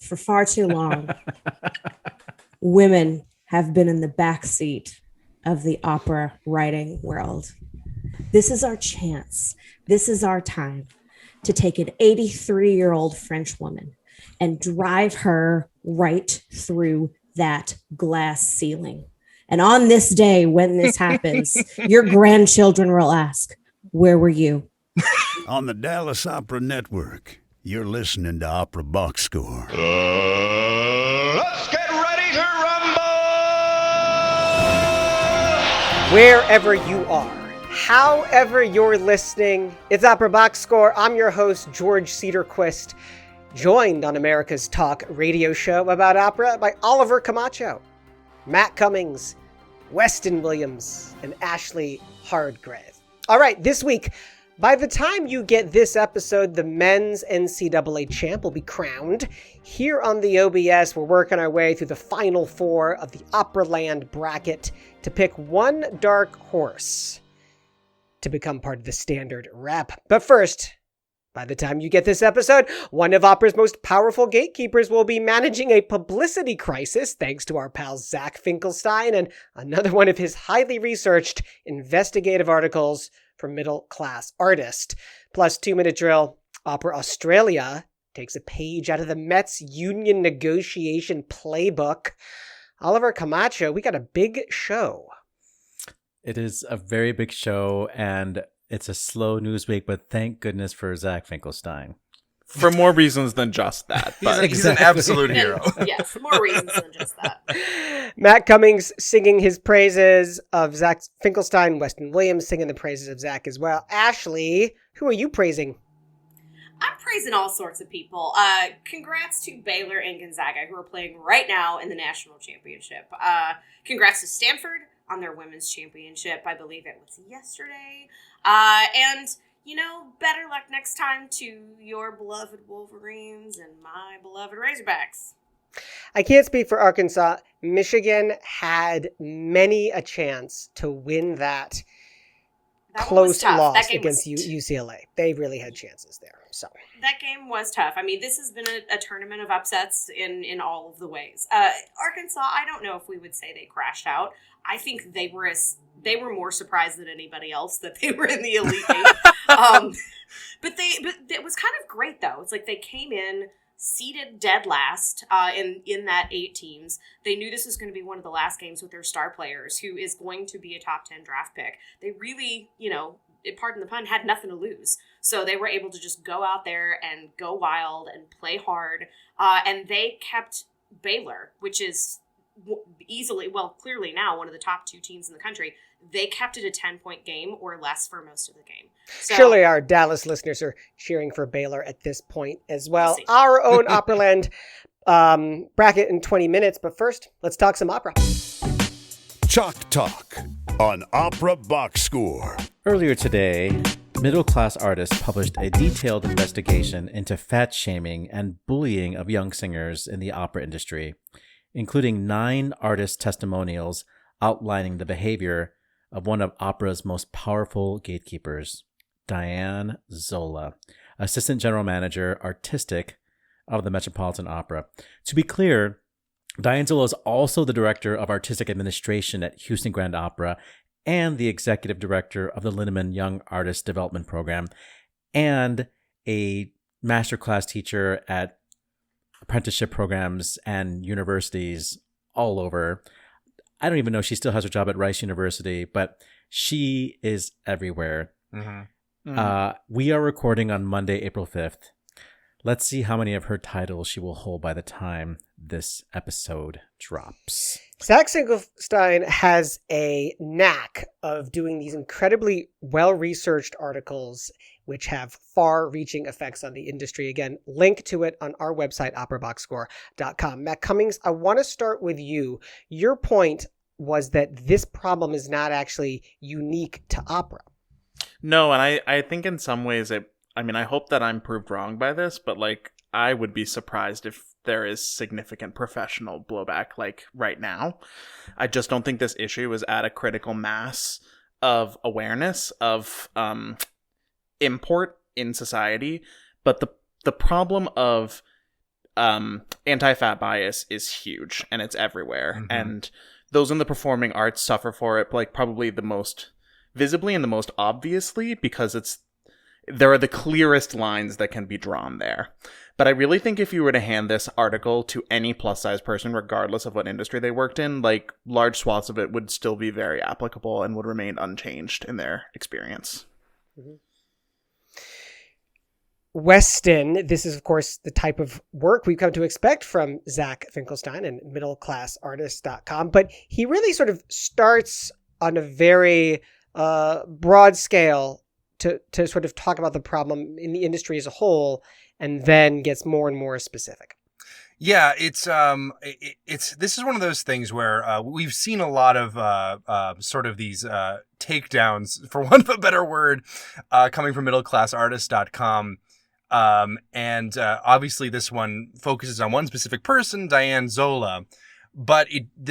for far too long, women have been in the backseat of the opera writing world. This is our chance. This is our time to take an 83-year-old French woman and drive her right through that glass ceiling. And on this day, when this happens, your grandchildren will ask, where were you? On the Dallas Opera Network, you're listening to Opera Box Score. Let's get ready to rumble! Wherever you are, however you're listening, it's Opera Box Score. I'm your host, George Cederquist, joined on America's talk radio show about opera by Oliver Camacho, Matt Cummings, Weston Williams, and Ashlee Hardgrave. All right, this week, by the time you get this episode, the men's NCAA champ will be crowned. Here on the OBS, we're working our way through the final four of the Operaland bracket to pick one dark horse to become part of the standard rep. But first, by the time you get this episode, one of opera's most powerful gatekeepers will be managing a publicity crisis thanks to our pal Zach Finkelstein and another one of his highly researched investigative articles for middle-class artists. Plus, 2-minute drill, Opera Australia takes a page out of the Mets union negotiation playbook. Oliver Camacho, we got a big show. It is a very big show, and it's a slow news week, but thank goodness for Zach Finkelstein. For more reasons than just that. But he's an absolute hero. Yes, for more reasons than just that. Matt Cummings singing his praises of Zach Finkelstein, Weston Williams singing the praises of Zach as well. Ashlee, who are you praising? I'm praising all sorts of people. Congrats to Baylor and Gonzaga, who are playing right now in the national championship. Congrats to Stanford on their women's championship. I believe it was yesterday. And, you know, better luck next time to your beloved Wolverines and my beloved Razorbacks. I can't speak for Arkansas. Michigan had many a chance to win that close loss against UCLA. They really had chances there. So that game was tough. I mean, this has been a tournament of upsets in all of the ways. Arkansas, I don't know if we would say they crashed out. I think they were more surprised than anybody else that they were in the Elite Eight. But it was kind of great though. It's like they came in seeded dead last in that 8 teams. They knew this was going to be one of the last games with their star players, who is going to be a top 10 draft pick. They really, pardon the pun, had nothing to lose. So they were able to just go out there and go wild and play hard. And they kept Baylor, which is clearly now one of the top 2 teams in the country. They kept it a 10-point game or less for most of the game. So, surely our Dallas listeners are cheering for Baylor at this point as well. Our own Operaland bracket in 20 minutes. But first, let's talk some opera. Chalk Talk on Opera Box Score. Earlier today, middle-class artists published a detailed investigation into fat shaming and bullying of young singers in the opera industry, including 9 artist testimonials outlining the behavior of one of opera's most powerful gatekeepers, Diane Zola, Assistant General Manager, Artistic of the Metropolitan Opera. To be clear, Diane Zola is also the Director of Artistic Administration at Houston Grand Opera and the Executive Director of the Linneman Young Artist Development Program and a masterclass teacher at apprenticeship programs and universities all over. I don't even know if she still has her job at Rice University, but she is everywhere. Mm-hmm. Mm-hmm. We are recording on Monday, April 5th. Let's see how many of her titles she will hold by the time this episode drops. Zach Finkelstein has a knack of doing these incredibly well-researched articles which have far-reaching effects on the industry. Again, link to it on our website, operaboxscore.com. Matt Cummings, I want to start with you. Your point was that this problem is not actually unique to opera. No, and I think in some ways I hope that I'm proved wrong by this, but I would be surprised if there is significant professional blowback right now. I just don't think this issue is at a critical mass of awareness of import in society. But the problem of anti-fat bias is huge, and it's everywhere. And those in the performing arts suffer for it, like, probably the most visibly and the most obviously, because there are the clearest lines that can be drawn there. But I really think if you were to hand this article to any plus-size person, regardless of what industry they worked in, like, large swaths of it would still be very applicable and would remain unchanged in their experience. Weston, this is, of course, the type of work we've come to expect from Zach Finkelstein and middleclassartist.com, but he really sort of starts on a very broad scale to sort of talk about the problem in the industry as a whole, and then gets more and more specific. Yeah, it's this is one of those things where we've seen a lot of sort of these takedowns, for want of a better word, coming from middleclassartist.com. And obviously this one focuses on one specific person, Diane Zola. But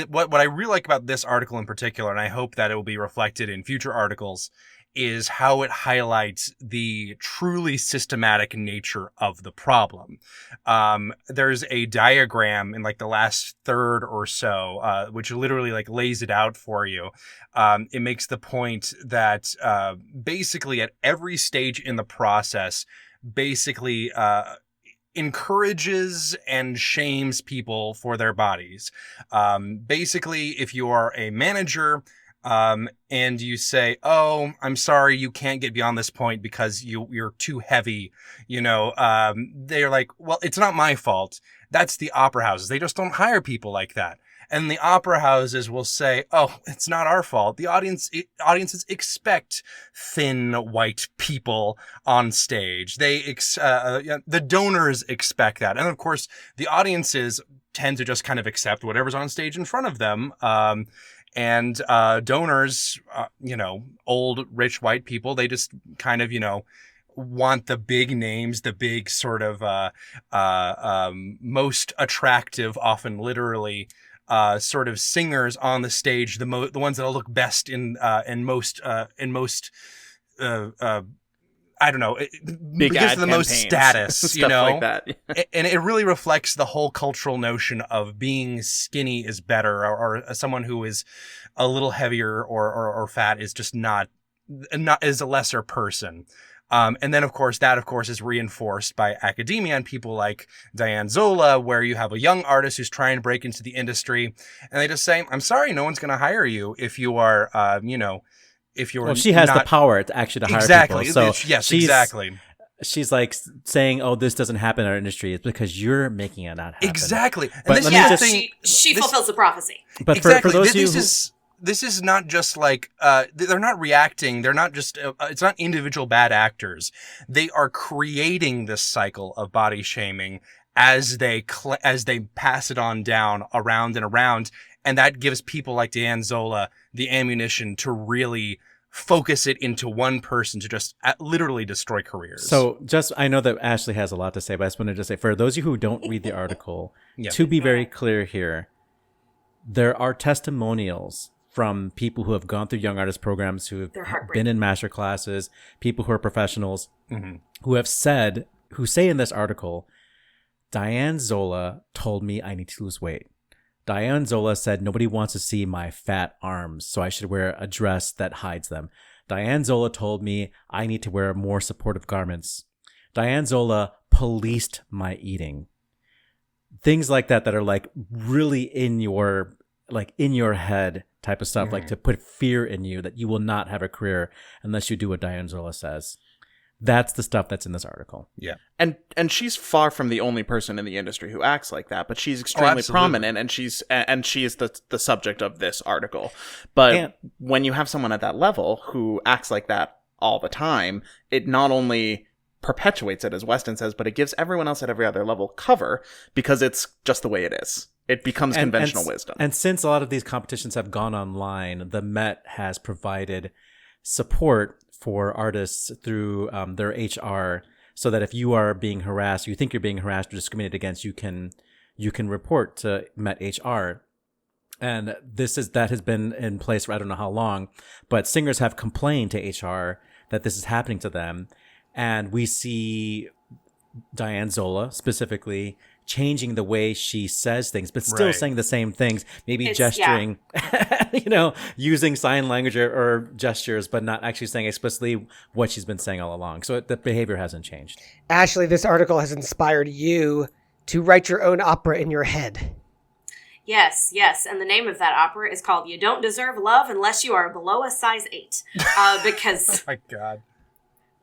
what I really like about this article in particular, and I hope that it will be reflected in future articles, is how it highlights the truly systematic nature of the problem. There's a diagram in like the last third or so, which literally like lays it out for you. It makes the point that basically at every stage in the process, basically encourages and shames people for their bodies. Basically, if you are a manager, and you say, "Oh, I'm sorry, you can't get beyond this point because you're too heavy," they're like, "Well, it's not my fault. That's the opera houses. They just don't hire people like that." And the opera houses will say, "Oh, it's not our fault. The audiences expect thin white people on stage. The donors expect that." And of course, the audiences tend to just kind of accept whatever's on stage in front of them. And donors, old, rich, white people, they just kind of, want the big names, the big sort of most attractive, often literally, sort of singers on the stage, the ones that'll look best in most I don't know, big gives ad them the most status, stuff like that. And it really reflects the whole cultural notion of being skinny is better, or someone who is a little heavier or fat is just not is a lesser person. And then, of course, is reinforced by academia and people like Diane Zola, where you have a young artist who's trying to break into the industry, and they just say, "I'm sorry, no one's going to hire you if you are, if you're." She has the power to actually hire exactly. people. So yes, exactly. She's like saying, "Oh, this doesn't happen in our industry. It's because you're making it not happen." Exactly. But she fulfills the prophecy. But exactly. for those of you this is not just like, they're not reacting. They're not just, it's not individual bad actors. They are creating this cycle of body shaming as they pass it on down around and around. And that gives people like Diane Zola the ammunition to really focus it into one person to just literally destroy careers. So I know that Ashlee has a lot to say, but I just wanted to say, for those of you who don't read the article, Yeah. to be very clear here, there are testimonials from people who have gone through young artist programs, who have been in master classes, people who are professionals, who say in this article, "Diane Zola told me I need to lose weight. Diane Zola said nobody wants to see my fat arms, so I should wear a dress that hides them. Diane Zola told me I need to wear more supportive garments. Diane Zola policed my eating." Things like that are like really in your head type of stuff, like to put fear in you that you will not have a career unless you do what Diane Zola says. That's the stuff that's in this article. Yeah. And she's far from the only person in the industry who acts like that, but she's extremely prominent, and she is the subject of this article. But when you have someone at that level who acts like that all the time, it not only perpetuates it, as Weston says, but it gives everyone else at every other level cover, because it's just the way it is. It becomes conventional wisdom. And since a lot of these competitions have gone online, the Met has provided support for artists through their HR, so that if you are being harassed, you think you're being harassed or discriminated against, you can report to Met HR. And that has been in place for I don't know how long, but singers have complained to HR that this is happening to them. And we see Diane Zola specifically changing the way she says things, but still Right. saying the same things, maybe It's- gesturing, using sign language or gestures, but not actually saying explicitly what she's been saying all along. So the behavior hasn't changed. Ashlee, this article has inspired you to write your own opera in your head. Yes, and the name of that opera is called "You Don't Deserve Love Unless You Are Below a Size 8," because Oh my God.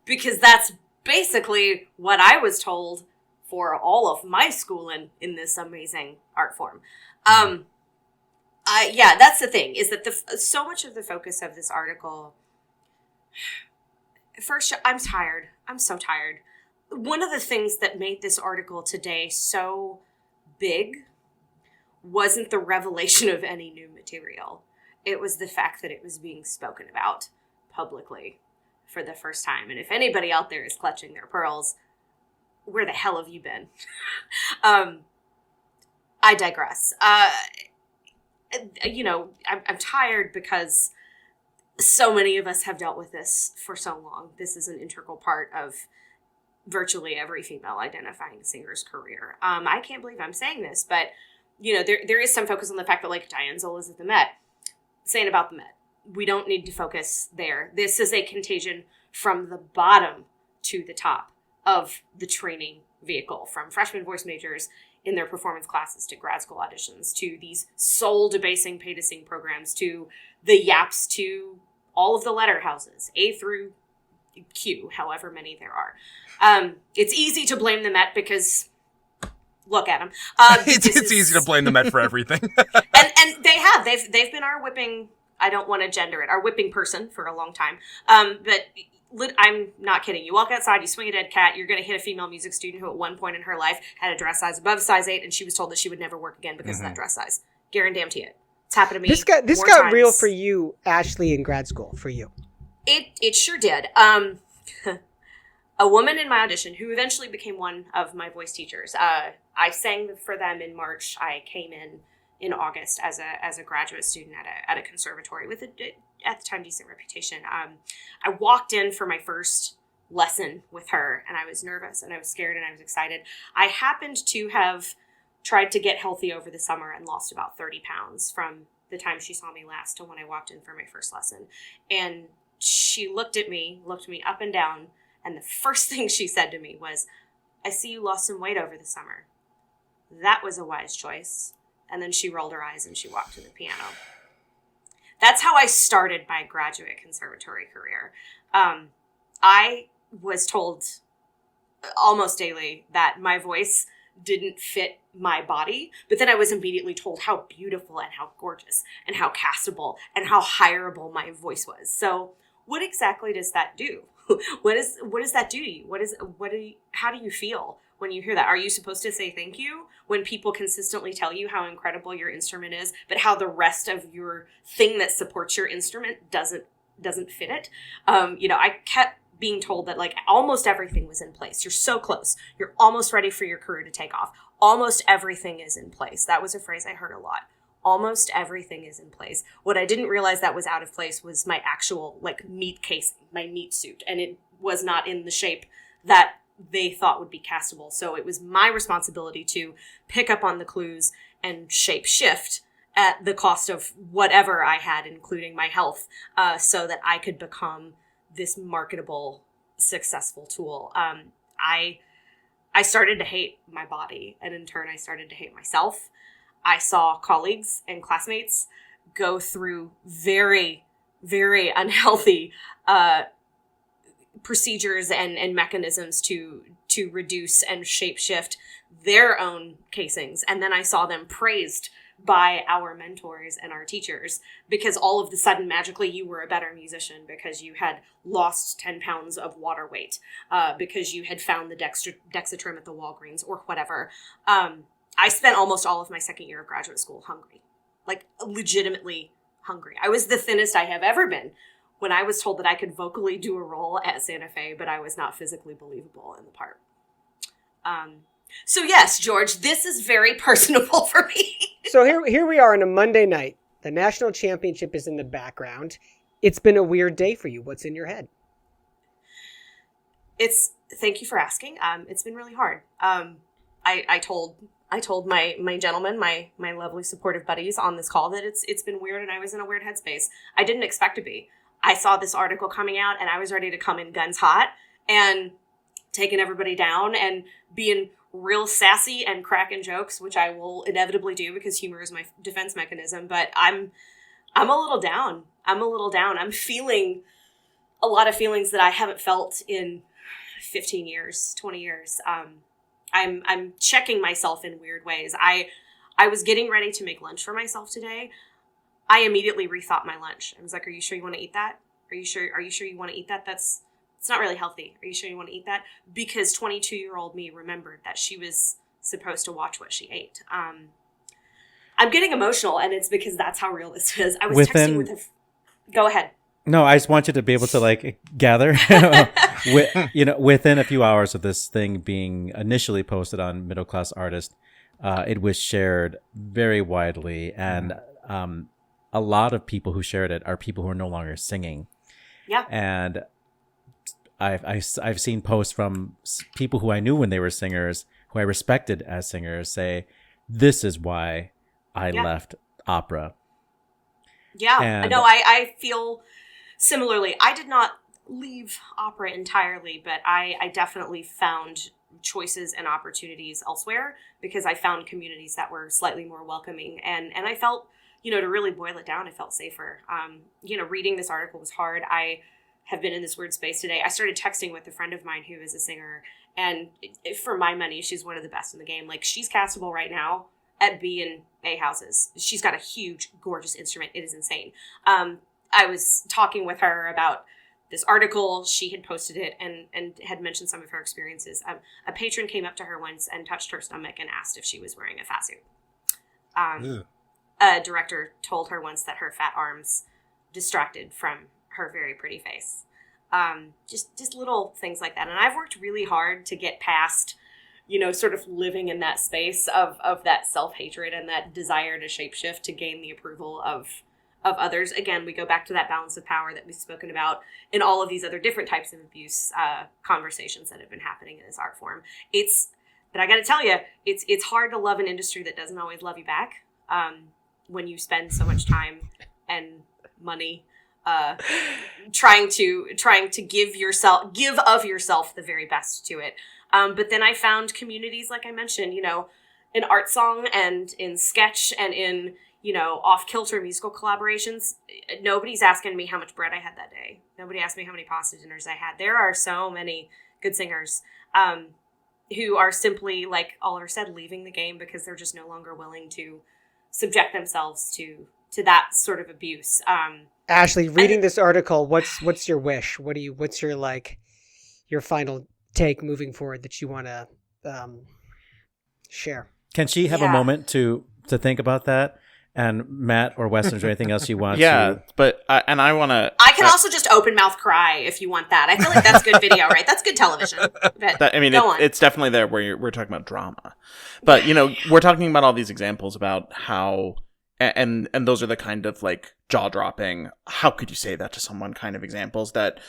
because that's basically what I was told for all of my schooling in this amazing art form. That's the thing, is that so much of the focus of this article. First, I'm tired. I'm so tired. One of the things that made this article today so big wasn't the revelation of any new material. It was the fact that it was being spoken about publicly for the first time. And if anybody out there is clutching their pearls, where the hell have you been? I digress. I'm tired because so many of us have dealt with this for so long. This is an integral part of virtually every female identifying singer's career. I can't believe I'm saying this, but there is some focus on the fact that like Diane Zola's at the Met. Saying about the Met, we don't need to focus there. This is a contagion from the bottom to the top of the training vehicle, from freshman voice majors in their performance classes to grad school auditions to these soul debasing pay to sing programs to the yaps to all of the letter houses, A through Q, however many there are. It's easy to blame the Met because look at them. It's easy to blame the Met for everything. and they've been our whipping. I don't want to gender it. Our whipping person for a long time. But I'm not kidding. You walk outside, you swing a dead cat, you're going to hit a female music student who at one point in her life had a dress size above size 8, and she was told that she would never work again because of that dress size. Guarantee it. It's happened to me. This more got times. real for you, Ashlee, in grad school, for you. It sure did. A woman in my audition who eventually became one of my voice teachers. I sang for them in March. I came in August as a graduate student at a conservatory with at the time decent reputation. I walked in for my first lesson with her, and I was nervous and I was scared and I was excited. I happened to have tried to get healthy over the summer and lost about 30 pounds from the time she saw me last to when I walked in for my first lesson. And she looked me up and down, and the first thing she said to me was, "I see you lost some weight over the summer." That was a wise choice. And then she rolled her eyes and she walked to the piano. That's how I started my graduate conservatory career. I was told almost daily that my voice didn't fit my body, but then I was immediately told how beautiful and how gorgeous and how castable and how hireable my voice was. So what exactly does that do? What does that do to you? How do you feel when you hear that? Are you supposed to say thank you when people consistently tell you how incredible your instrument is, but how the rest of your thing that supports your instrument doesn't fit it? I kept being told that like almost everything was in place. You're so close. You're almost ready for your career to take off. Almost everything is in place. That was a phrase I heard a lot. Almost everything is in place. What I didn't realize that was out of place was my actual like meat casing, my meat suit. And it was not in the shape that they thought would be castable. So it was my responsibility to pick up on the clues and shape shift at the cost of whatever I had, including my health, so that I could become this marketable, successful tool. I started to hate my body, and in turn I started to hate myself. I saw colleagues and classmates go through very, very unhealthy procedures and mechanisms to reduce and shapeshift their own casings. And then I saw them praised by our mentors and our teachers because all of the sudden magically you were a better musician because you had lost 10 pounds of water weight, because you had found the Dexatrim at the Walgreens or whatever. I spent almost all of my second year of graduate school hungry, like legitimately hungry. I was the thinnest I have ever been when I was told that I could vocally do a role at Santa Fe, but I was not physically believable in the part. So yes, George, this is very personable for me. So here we are on a Monday night. The national championship is in the background. It's been a weird day for you. What's in your head? Thank you for asking. It's been really hard. I told my gentlemen, my lovely supportive buddies on this call that it's been weird and I was in a weird headspace. I didn't expect to be. I saw this article coming out and I was ready to come in guns hot and taking everybody down and being real sassy and cracking jokes, which I will inevitably do because humor is my defense mechanism. But I'm a little down. I'm feeling a lot of feelings that I haven't felt in 15 years, 20 years. I'm checking myself in weird ways. I was getting ready to make lunch for myself today. I immediately rethought my lunch. I was like, "Are you sure you want to eat that? Are you sure you want to eat that? It's not really healthy. Are you sure you want to eat that?" Because 22-year-old me remembered that she was supposed to watch what she ate. I'm getting emotional, and it's because that's how real this is. I was texting with her. Go ahead. No, I just want you to be able to like gather, within a few hours of this thing being initially posted on Middle Class Artist, it was shared very widely, and a lot of people who shared it are people who are no longer singing. Yeah, and I've seen posts from people who I knew when they were singers, who I respected as singers, say, "This is why I left opera." Yeah, no, I feel similarly. I did not leave opera entirely, but I definitely found choices and opportunities elsewhere because I found communities that were slightly more welcoming. And I felt, to really boil it down, I felt safer. Reading this article was hard. I have been in this weird space today. I started texting with a friend of mine who is a singer, and for my money, she's one of the best in the game. Like, she's castable right now at B and A houses. She's got a huge, gorgeous instrument. It is insane. I was talking with her about this article. She had posted it and had mentioned some of her experiences. A patron came up to her once and touched her stomach and asked if she was wearing a fat suit. A director told her once that her fat arms distracted from her very pretty face. Just little things like that. And I've worked really hard to get past, sort of living in that space of that self-hatred and that desire to shapeshift to gain the approval of others. Again, we go back to that balance of power that we've spoken about in all of these other different types of abuse conversations that have been happening in this art form. But I got to tell you, it's hard to love an industry that doesn't always love you back when you spend so much time and money trying to give of yourself the very best to it. But then I found communities, like I mentioned, in art song and in sketch and in off-kilter musical collaborations. Nobody's asking me how much bread I had that day. Nobody asked me how many pasta dinners I had. There are so many good singers who are simply, like Oliver said, leaving the game because they're just no longer willing to subject themselves to that sort of abuse. Ashlee, reading this article, what's your wish? What's your your final take moving forward that you want to share? Can she have a moment to think about that? And Matt or Weston, is there anything else you want? But I want to. I can also just open mouth cry if you want that. I feel like that's good video, right? That's good television. It's definitely there where we're talking about drama, but we're talking about all these examples about how, and those are the kind of like jaw dropping. How could you say that to someone? Kind of examples that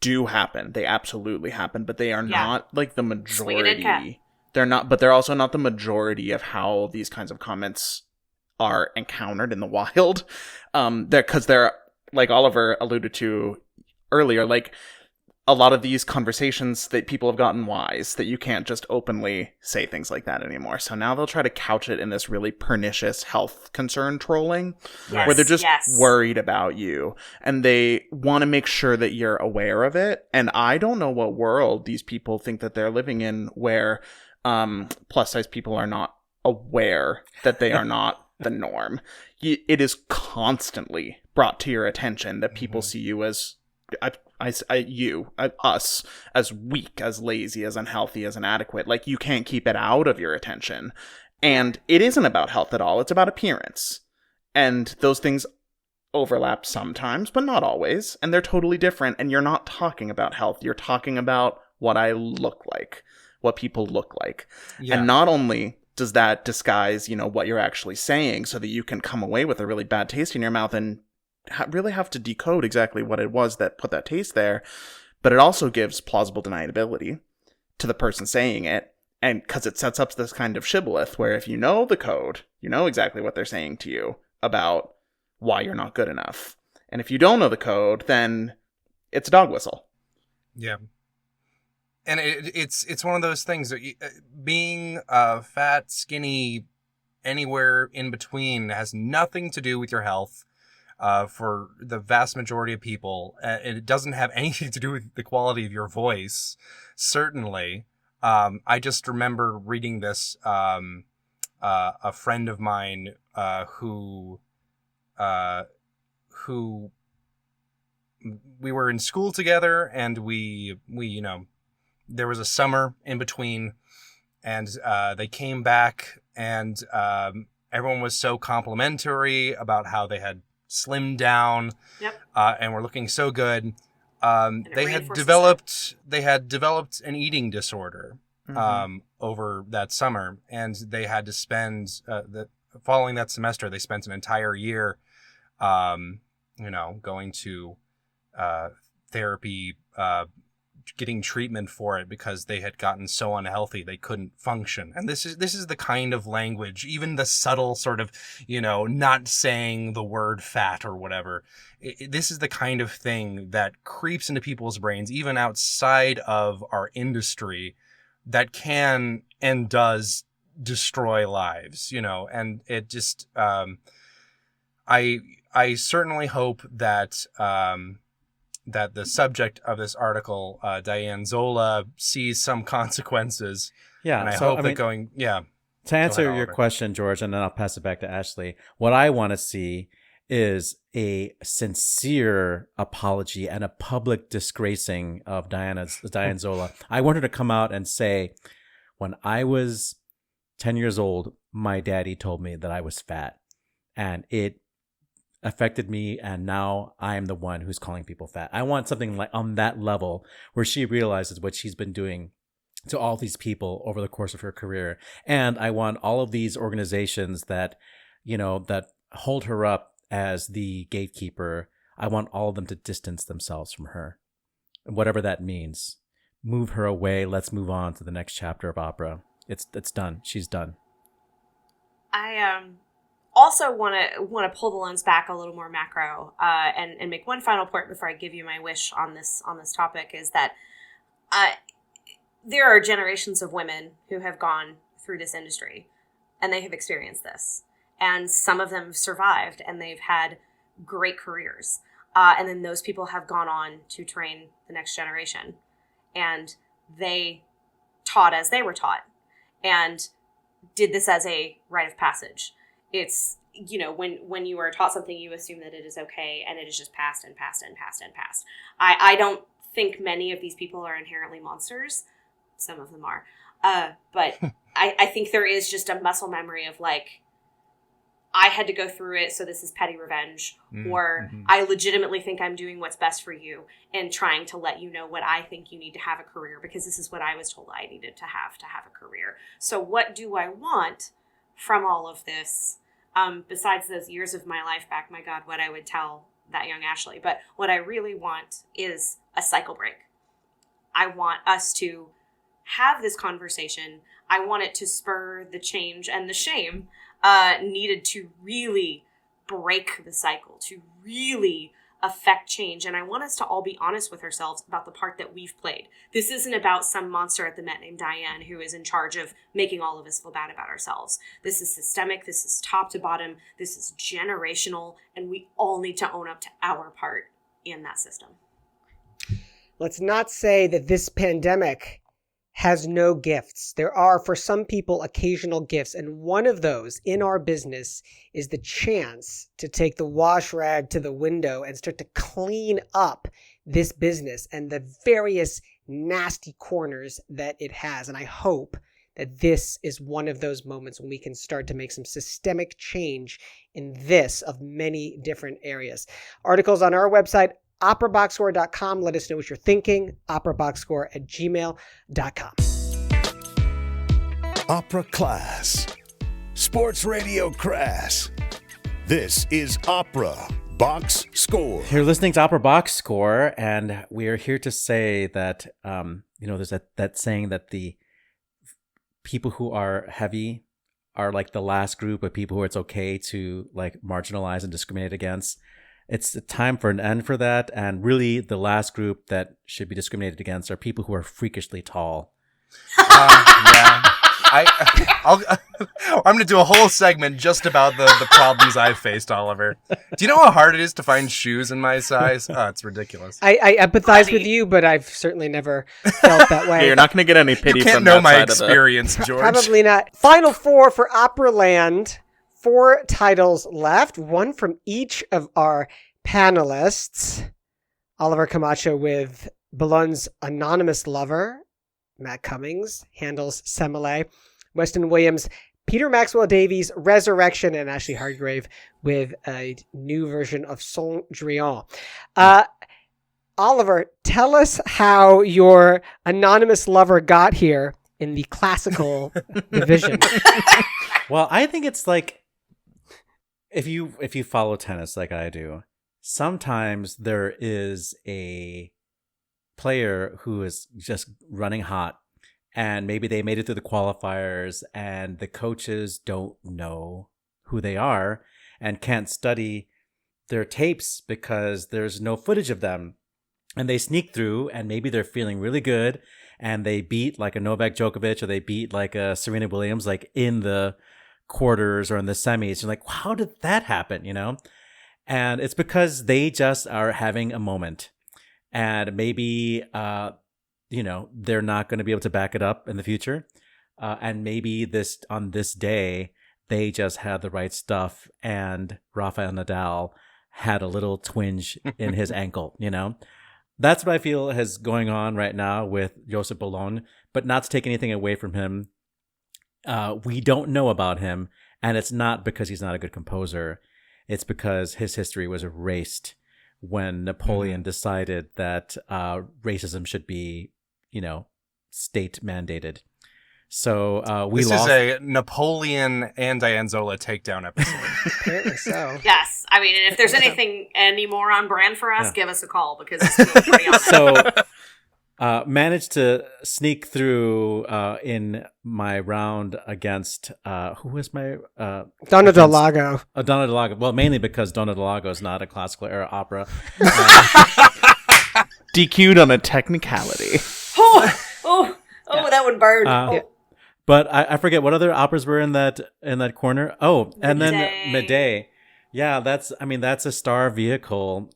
do happen. They absolutely happen, but they are not like the majority. They're not, but they're also not the majority of how these kinds of comments are encountered in the wild. Because they're, like Oliver alluded to earlier, like a lot of these conversations that people have gotten wise that you can't just openly say things like that anymore. So now they'll try to couch it in this really pernicious health concern trolling where they're just worried about you and they want to make sure that you're aware of it. And I don't know what world these people think that they're living in where plus size people are not aware that they are not the norm. It is constantly brought to your attention that people see you as us as weak, as lazy, as unhealthy, as inadequate. Like, you can't keep it out of your attention. And it isn't about health at all. It's about appearance. And those things overlap sometimes, but not always. And they're totally different. And you're not talking about health. You're talking about what I look like, what people look like. Yeah. And not only does that disguise, what you're actually saying so that you can come away with a really bad taste in your mouth and really have to decode exactly what it was that put that taste there, but it also gives plausible deniability to the person saying it. And because it sets up this kind of shibboleth where if you know the code, you know exactly what they're saying to you about why you're not good enough. And if you don't know the code, then it's a dog whistle. Yeah. And it's one of those things that being fat, skinny, anywhere in between has nothing to do with your health. For the vast majority of people, it doesn't have anything to do with the quality of your voice. Certainly, I just remember reading this. A friend of mine who we were in school together, and we there was a summer in between, and they came back, and everyone was so complimentary about how they had slimmed down. Yep. And were looking so good. They had developed an eating disorder over that summer, and they had to spend following that semester. They spent an entire year, going to therapy, getting treatment for it because they had gotten so unhealthy they couldn't function. And this is the kind of language, even the subtle sort of, not saying the word fat or whatever. This is the kind of thing that creeps into people's brains, even outside of our industry, that can and does destroy lives, and it just, I certainly hope that, that the subject of this article, Diane Zola, sees some consequences. Yeah. And I hope that going. To answer your question, George, and then I'll pass it back to Ashlee, what I want to see is a sincere apology and a public disgracing of Diane Zola. I want her to come out and say, when I was 10 years old, my daddy told me that I was fat, and it affected me, and now I'm the one who's calling people fat. I want something like on that level where she realizes what she's been doing to all these people over the course of her career. And I want all of these organizations that, that hold her up as the gatekeeper, I want all of them to distance themselves from her, whatever that means. Move her away. Let's move on to the next chapter of opera. It's done. She's done. I also want to pull the lens back a little more macro and make one final point before I give you my wish on this topic, is that there are generations of women who have gone through this industry and they have experienced this, and some of them have survived and they've had great careers, and then those people have gone on to train the next generation, and they taught as they were taught and did this as a rite of passage. It's, when you are taught something, you assume that it is okay, and it is just passed and passed and passed and passed. I don't think many of these people are inherently monsters. Some of them are. But I think there is just a muscle memory of like, I had to go through it, so this is petty revenge. Or I legitimately think I'm doing what's best for you and trying to let you know what I think you need to have a career, because this is what I was told I needed to have a career. So what do I want from all of this? Besides those years of my life back, my God, what I would tell that young Ashlee. But what I really want is a cycle break. I want us to have this conversation. I want it to spur the change and the shame needed to really break the cycle, to really affect change. And I want us to all be honest with ourselves about the part that we've played. This isn't about some monster at the Met named Diane who is in charge of making all of us feel bad about ourselves. This is systemic. This is top to bottom. This is generational. And we all need to own up to our part in that system. Let's not say that this pandemic has no gifts. There are, for some people, occasional gifts. And one of those in our business is the chance to take the wash rag to the window and start to clean up this business and the various nasty corners that it has. And I hope that this is one of those moments when we can start to make some systemic change in this of many different areas. Articles on our website, operaboxscore.com. Let us know what you're thinking. operaboxscore@gmail.com. Opera Class. Sports Radio Crass. This is Opera Box Score. You're listening to Opera Box Score, and we are here to say that, there's that saying that the people who are heavy are like the last group of people who it's okay to like marginalize and discriminate against. It's time for an end for that. And really the last group that should be discriminated against are people who are freakishly tall. Yeah. I'm going to do a whole segment just about the problems I've faced, Oliver. Do you know how hard it is to find shoes in my size? Oh, it's ridiculous. I empathize with you, but I've certainly never felt that way. Yeah, you're not going to get any pity You can't from know that my side of the- experience, George. Probably not. Final four for Opera Land. 4 titles left, one from each of our panelists. Oliver Camacho with Boulogn's Anonymous Lover. Matt Cummings handles Semele. Weston Williams, Peter Maxwell Davies, Resurrection, and Ashlee Hardgrave with a new version of Cendrillon. Oliver, tell us how your Anonymous Lover got here in the classical division. Well, I think it's like if you follow tennis like I do, sometimes there is a player who is just running hot, and maybe they made it through the qualifiers and the coaches don't know who they are and can't study their tapes because there's no footage of them, and they sneak through and maybe they're feeling really good and they beat like a Novak Djokovic or they beat like a Serena Williams like in the quarters or in the semis. You're like, how did that happen, you know? And it's because they just are having a moment. And maybe, they're not going to be able to back it up in the future. And maybe on this day, they just had the right stuff. And Rafael Nadal had a little twinge in his ankle, you know? That's what I feel is going on right now with Joseph Boulogne. But not to take anything away from him, we don't know about him. And it's not because he's not a good composer. It's because his history was erased when Napoleon decided that racism should be, state mandated. So This is a Napoleon and Diane Zola takedown episode. Apparently so. Yes. I mean, if there's anything any more on brand for us, give us a call because it's pretty awesome. So managed to sneak through in my round against who was my Donna Del Lago. Donna Del Lago. Well, mainly because Donna Del Lago is not a classical era opera. DQ'd on a technicality. Oh, that would burn. But I forget what other operas were in that corner. Oh, and then Medea. Yeah, that's a star vehicle.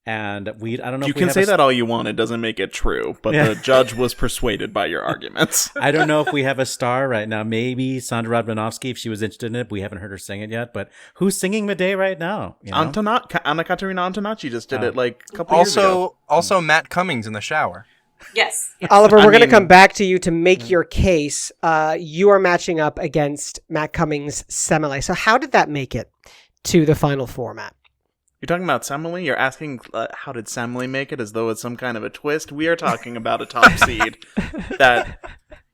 And I don't know. You can say that all you want; it doesn't make it true. But the judge was persuaded by your arguments. I don't know if we have a star right now. Maybe Sandra Radvanovsky, if she was interested in it. We haven't heard her sing it yet. But who's singing Medea right now? Anna Katerina Antonacci just did it like a couple years ago. Also, Matt Cummings in the shower. Yes. Oliver, we're going to come back to you to make your case. You are matching up against Matt Cummings' Semele. So how did that make it to the final format? You're talking about Semele? You're asking how did Semele make it as though it's some kind of a twist? We are talking about a top seed that,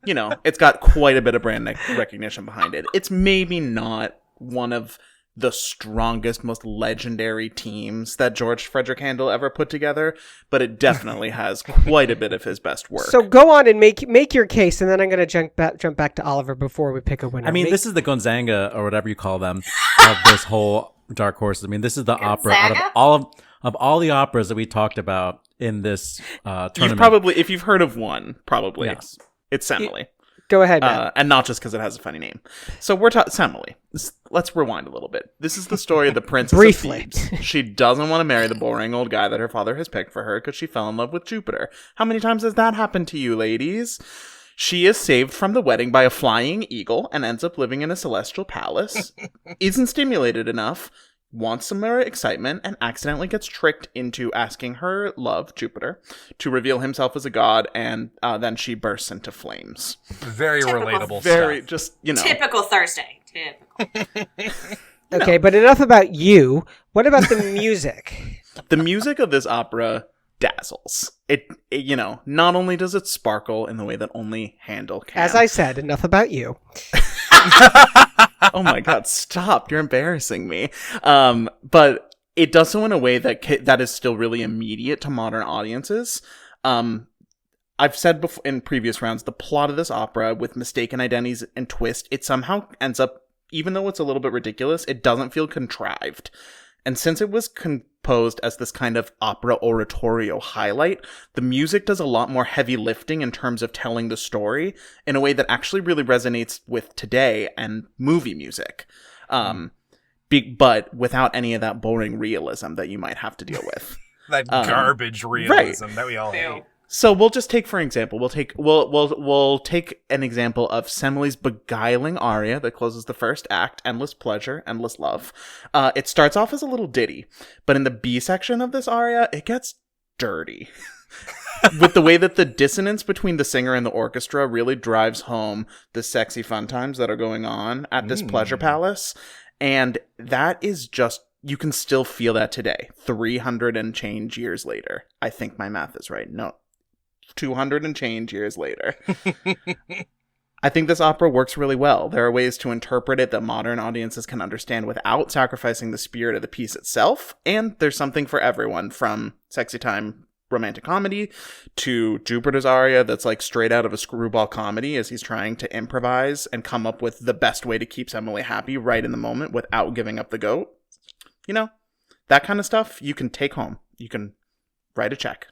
it's got quite a bit of brand recognition behind it. It's maybe not one of the strongest, most legendary teams that George Frederick Handel ever put together, but it definitely has quite a bit of his best work. So go on and make your case, and then I'm going to jump back to Oliver before we pick a winner. I mean, this is the Gonzaga or whatever you call them of this whole Dark Horses. I mean, this is the opera out of all the operas that we talked about in this tournament. If you've heard of one, probably yes. It's Semele. Go ahead, Matt. And not just because it has a funny name. So we're talking Semele. Let's rewind a little bit. This is the story of the princess Briefly. of Thebes. She doesn't want to marry the boring old guy that her father has picked for her because she fell in love with Jupiter. How many times has that happened to you, ladies? She is saved from the wedding by a flying eagle and ends up living in a celestial palace. Isn't stimulated enough. Wants some more excitement and accidentally gets tricked into asking her love, Jupiter, to reveal himself as a god, and then she bursts into flames. Very relatable Very, stuff. just, Typical Thursday. Typical. Okay, but enough about you. What about the music? The music of this opera dazzles. It not only does it sparkle in the way that only Handel can. As I said, enough about you. Oh my god, stop. You're embarrassing me. But it does so in a way that is still really immediate to modern audiences. I've said before in previous rounds, the plot of this opera with mistaken identities and twist, it somehow ends up, even though it's a little bit ridiculous, it doesn't feel contrived. And since it was composed as this kind of opera oratorio highlight, the music does a lot more heavy lifting in terms of telling the story in a way that actually really resonates with today and movie music. But without any of that boring realism that you might have to deal with. That garbage realism that we all hate. So we'll just take, for example, we'll take an example of Semele's beguiling aria that closes the first act, Endless Pleasure, Endless Love. It starts off as a little ditty, but in the B section of this aria, it gets dirty. With the way that the dissonance between the singer and the orchestra really drives home the sexy fun times that are going on at this pleasure palace. And that is just, you can still feel that today, 300 and change years later. I think my math is right. No. 200 and change years later. I think this opera works really well. There are ways to interpret it that modern audiences can understand without sacrificing the spirit of the piece itself, and there's something for everyone, from sexy time romantic comedy to Jupiter's aria that's like straight out of a screwball comedy as he's trying to improvise and come up with the best way to keep Semele happy right in the moment without giving up the goat. You know, that kind of stuff you can take home. You can write a check.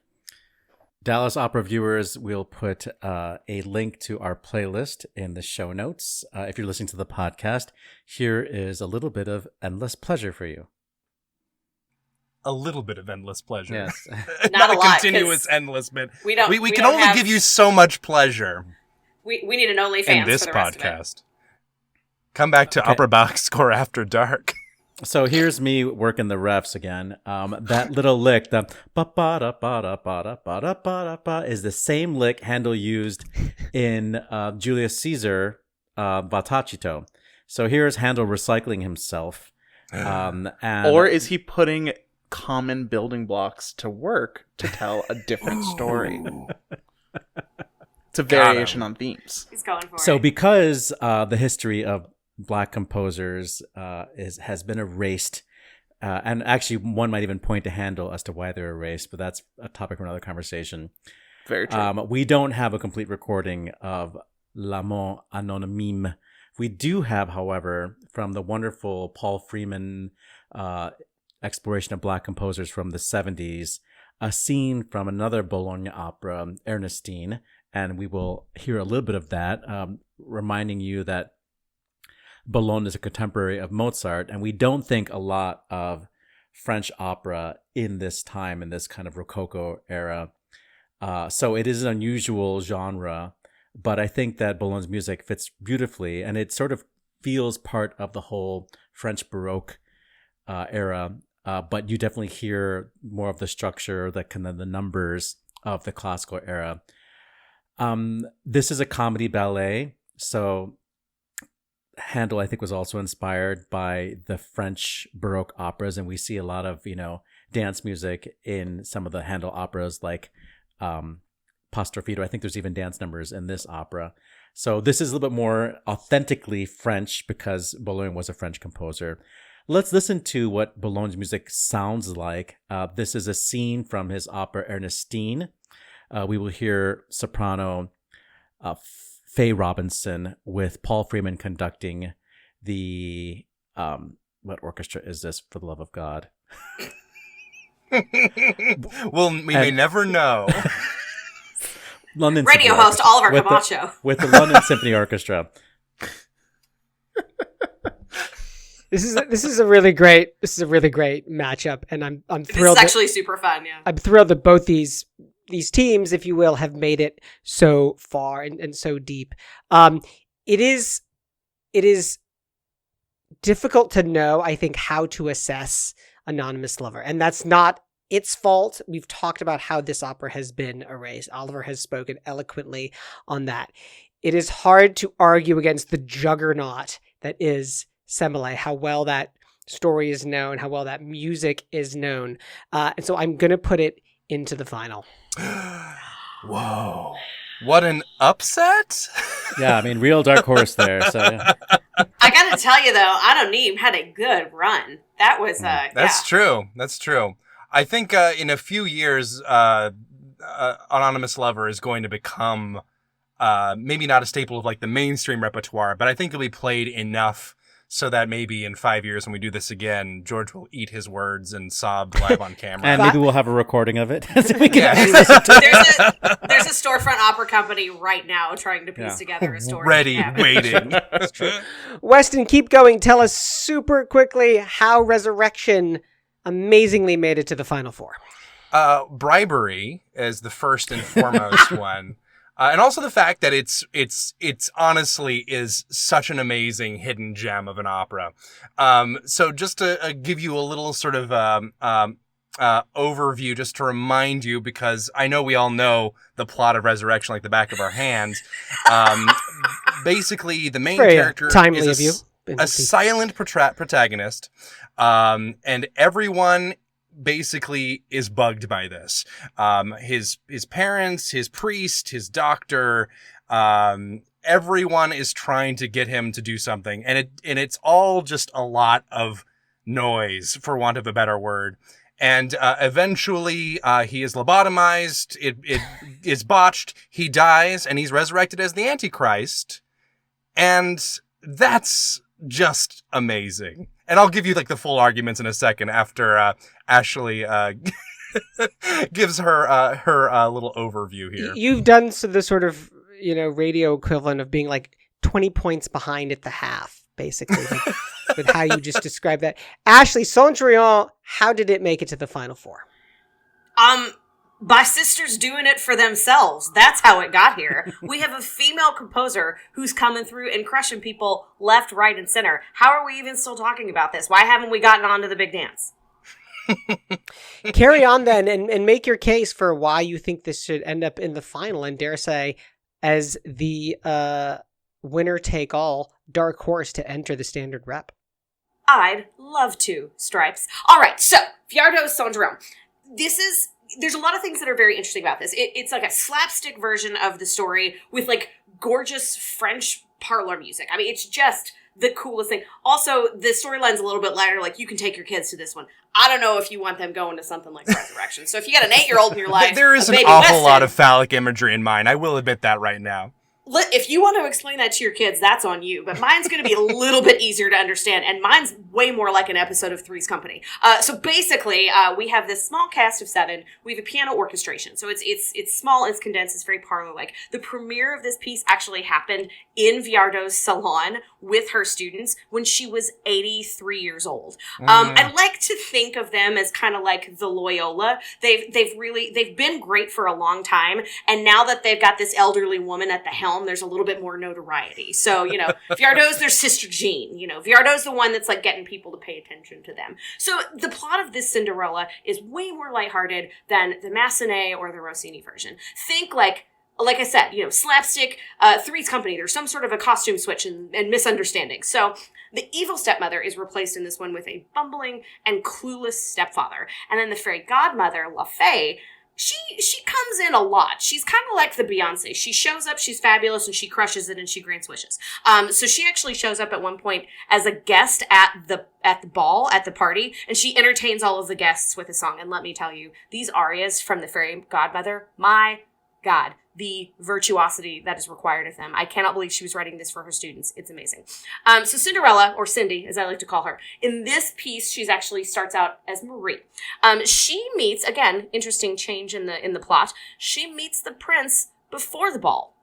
Dallas Opera viewers, we'll put a link to our playlist in the show notes. If you're listening to the podcast, here is a little bit of Endless Pleasure for you. A little bit of endless pleasure. Yes. Not a a lot, continuous endless bit. We don't. We can don't only give you so much pleasure. We need an OnlyFans in this for the rest of it. podcast. Come back to Opera Box Score after dark. So here's me working the refs again. That little lick, the ba-ba-da-ba-da-ba-da-ba-da-ba-da-ba, is the same lick Handel used in Julius Caesar Vatacito. So here's Handel recycling himself. Or is he putting common building blocks to work to tell a different story? It's a variation on themes. He's going for it. So because the history of Black composers has been erased, and actually one might even point to Handel as to why they're erased, but that's a topic for another conversation. Very true. We don't have a complete recording of L'Amant Anonyme. We do have, however, from the wonderful Paul Freeman exploration of Black composers from the 70s, a scene from another Bologna opera, Ernestine, and we will hear a little bit of that, reminding you that Bologna is a contemporary of Mozart, and we don't think a lot of French opera in this time, in this kind of Rococo era. So it is an unusual genre, but I think that Bologna's music fits beautifully, and it sort of feels part of the whole French Baroque era. But you definitely hear more of the structure, the kind of the numbers of the classical era. This is a comedy ballet, so Handel, I think, was also inspired by the French Baroque operas, and we see a lot of, dance music in some of the Handel operas, like Pastorfido. I think there's even dance numbers in this opera. So this is a little bit more authentically French because Bologna was a French composer. Let's listen to what Bologna's music sounds like. This is a scene from his opera Ernestine. We will hear soprano Faye Robinson with Paul Freeman conducting the what orchestra is this, for the love of God? Well, we may never know. London radio host Oliver Camacho with the London Symphony Orchestra. This is a really great matchup, and I'm thrilled. This is actually super fun. Yeah, I'm thrilled that both these teams, if you will, have made it so far and so deep. It is difficult to know, I think, how to assess Anonymous Lover, and that's not its fault. We've talked about how this opera has been erased. Oliver has spoken eloquently on that. It is hard to argue against the juggernaut that is Semele, how well that story is known, how well that music is known. And so I'm going to put it into the final. Whoa. What an upset. Yeah, I mean, real dark horse there. So yeah. I got to tell you, though, Anonim had a good run. That was, That's true. That's true. I think in a few years, Anonymous Lover is going to become maybe not a staple of like the mainstream repertoire, but I think it'll be played enough so that maybe in 5 years when we do this again, George will eat his words and sob live on camera. And maybe we'll have a recording of it. So we Yeah. can There's a storefront opera company right now trying to piece together a story. Ready, waiting. Weston, keep going. Tell us super quickly how Resurrection amazingly made it to the Final Four. Bribery is the first and foremost one. And also the fact that it's honestly is such an amazing hidden gem of an opera. So just to give you a little sort of overview, just to remind you, because I know we all know the plot of Resurrection like the back of our hands. Basically, the main character timely is of you. a silent protagonist, and everyone basically is bugged by this. His parents, his priest, his doctor, everyone is trying to get him to do something, and it's all just a lot of noise, for want of a better word. And eventually, he is lobotomized. It is botched. He dies, and he's resurrected as the Antichrist. And that's just amazing. And I'll give you like the full arguments in a second after Ashlee gives her little overview here. You've done the sort of, radio equivalent of being like 20 points behind at the half, basically, with how you just described that. Ashlee, Cendrillon, how did it make it to the Final Four? By sisters doing it for themselves. That's how it got here. We have a female composer who's coming through and crushing people left, right, and center. How are we even still talking about this? Why haven't we gotten on to the big dance? Carry on then and make your case for why you think this should end up in the final, and dare say as the winner take all dark horse to enter the standard rep. I'd love to, Stripes. All right, so Viardot's Cendrillon. There's a lot of things that are very interesting about this. It's like a slapstick version of the story with like gorgeous French parlor music. I mean, it's just the coolest thing. Also, the storyline's a little bit lighter. Like, you can take your kids to this one. I don't know if you want them going to something like Resurrection. So if you got an 8-year-old in your life, there is an awful lot of phallic imagery in mine. I will admit that right now. If you want to explain that to your kids, that's on you. But mine's going to be a little bit easier to understand, and mine's way more like an episode of Three's Company. So basically, we have this small cast of 7. We have a piano orchestration, so it's small, it's condensed, it's very parlor-like. The premiere of this piece actually happened in Viardot's salon with her students when she was 83 years old. I like to think of them as kind of like the Loyola. They've been great for a long time, and now that they've got this elderly woman at the helm, there's a little bit more notoriety. So, Viardot's their sister Jean. Viardot's the one that's like getting people to pay attention to them. So the plot of this Cinderella is way more lighthearted than the Massenet or the Rossini version. Think like I said, slapstick, Three's Company. There's some sort of a costume switch and misunderstanding. So the evil stepmother is replaced in this one with a bumbling and clueless stepfather. And then the fairy godmother, La Fée, she comes in a lot. She's kind of like the Beyonce. She shows up, she's fabulous, and she crushes it, and she grants wishes. So she actually shows up at one point as a guest at the ball, at the party, and she entertains all of the guests with a song. And let me tell you, these arias from the fairy godmother, my God, the virtuosity that is required of them. I cannot believe she was writing this for her students. It's amazing. So Cinderella, or Cindy, as I like to call her, in this piece, she's actually starts out as Marie. She meets, again, interesting change in the plot. She meets the prince before the ball.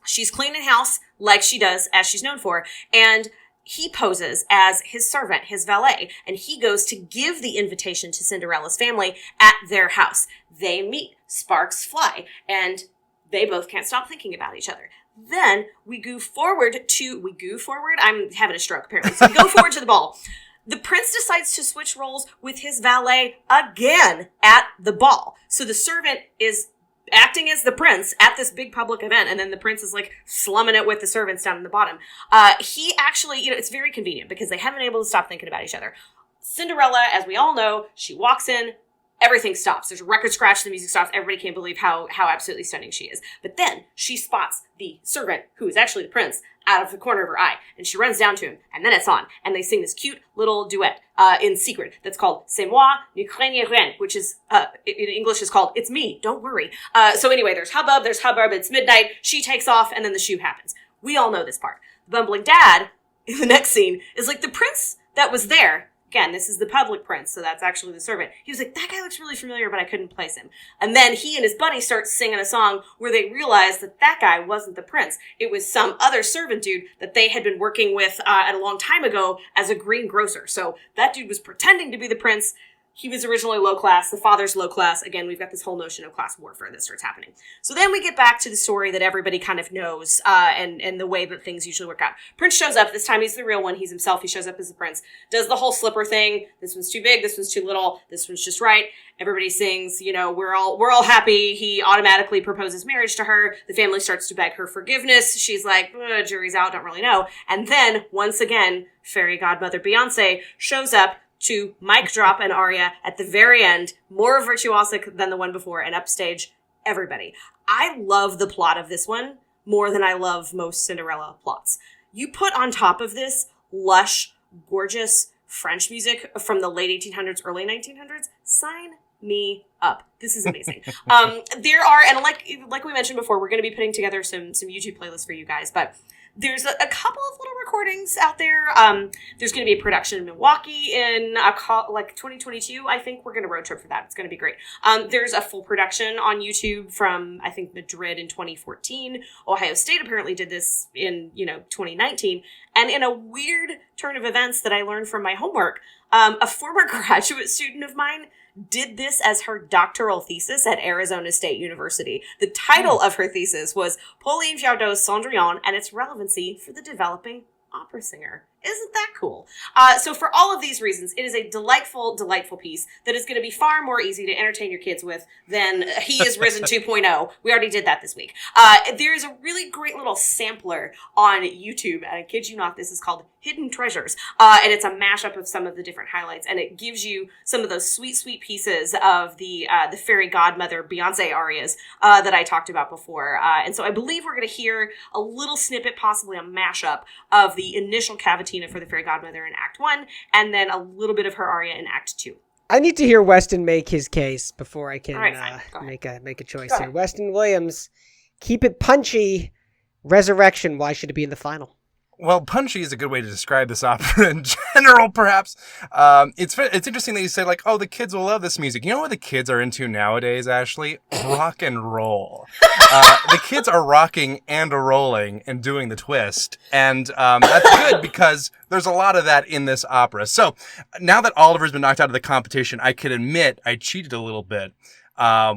She's cleaning house like she does, as she's known for, and he poses as his servant, his valet, and he goes to give the invitation to Cinderella's family at their house. They meet, sparks fly, and they both can't stop thinking about each other. Then we go forward? I'm having a stroke, apparently. So we go forward to the ball. The prince decides to switch roles with his valet again at the ball. So the servant is acting as the prince at this big public event, and then the prince is like slumming it with the servants down in the bottom. He actually, it's very convenient because they haven't been able to stop thinking about each other. Cinderella, as we all know, she walks in, everything stops. There's a record scratch, the music stops, everybody can't believe how absolutely stunning she is. But then she spots the servant, who is actually the prince, out of the corner of her eye. And she runs down to him, and then it's on. And they sing this cute little duet in secret that's called C'est moi, ne craignez rien, which is, in English is called It's Me, don't worry. So anyway, there's hubbub, it's midnight, she takes off, and then the shoe happens. We all know this part. The bumbling dad, in the next scene, is like the prince that was there. Again, this is the public prince, so that's actually the servant. He was like, that guy looks really familiar, but I couldn't place him. And then he and his buddy start singing a song where they realize that that guy wasn't the prince. It was some other servant dude that they had been working with at a long time ago as a greengrocer. So that dude was pretending to be the prince. He was originally low class. The father's low class. Again, we've got this whole notion of class warfare that starts happening. So then we get back to the story that everybody kind of knows, and the way that things usually work out. Prince shows up. This time he's the real one. He's himself. He shows up as the prince. Does the whole slipper thing. This one's too big. This one's too little. This one's just right. Everybody sings, we're all happy. He automatically proposes marriage to her. The family starts to beg her forgiveness. She's like, jury's out, don't really know. And then, once again, fairy godmother Beyonce shows up to mic drop an aria at the very end, more virtuosic than the one before, and upstage everybody. I love the plot of this one more than I love most Cinderella plots. You put on top of this lush, gorgeous French music from the late 1800s, early 1900s, sign me up. This is amazing. There are, and like we mentioned before, we're going to be putting together some YouTube playlists for you guys, but there's a couple of little recordings out there. There's going to be a production in Milwaukee in 2022. I think we're going to road trip for that. It's going to be great. There's a full production on YouTube from, I think, Madrid in 2014. Ohio State apparently did this in, 2019. And in a weird turn of events that I learned from my homework, a former graduate student of mine did this as her doctoral thesis at Arizona State University. The title of her thesis was Pauline Viardot's Cendrillon and its relevancy for the developing opera singer. Isn't that cool? So for all of these reasons, it is a delightful, delightful piece that is going to be far more easy to entertain your kids with than He Is Risen 2.0. We already did that this week. There is a really great little sampler on YouTube, and I kid you not, this is called Hidden Treasures. And it's a mashup of some of the different highlights, and it gives you some of those sweet, sweet pieces of the fairy godmother Beyonce arias that I talked about before. And so I believe we're going to hear a little snippet, possibly a mashup, of the initial cavatina for the fairy godmother in Act 1, and then a little bit of her aria in Act 2. I need to hear Weston make his case before I can right, make a choice here. Weston Williams, keep it punchy. Resurrection, why should it be in the final? Well, punchy is a good way to describe this opera in general, perhaps. It's interesting that you say, like, oh, the kids will love this music. You know what the kids are into nowadays, Ashlee? Rock and roll. The kids are rocking and rolling and doing the twist. And that's good because there's a lot of that in this opera. So now that Oliver's been knocked out of the competition, I can admit I cheated a little bit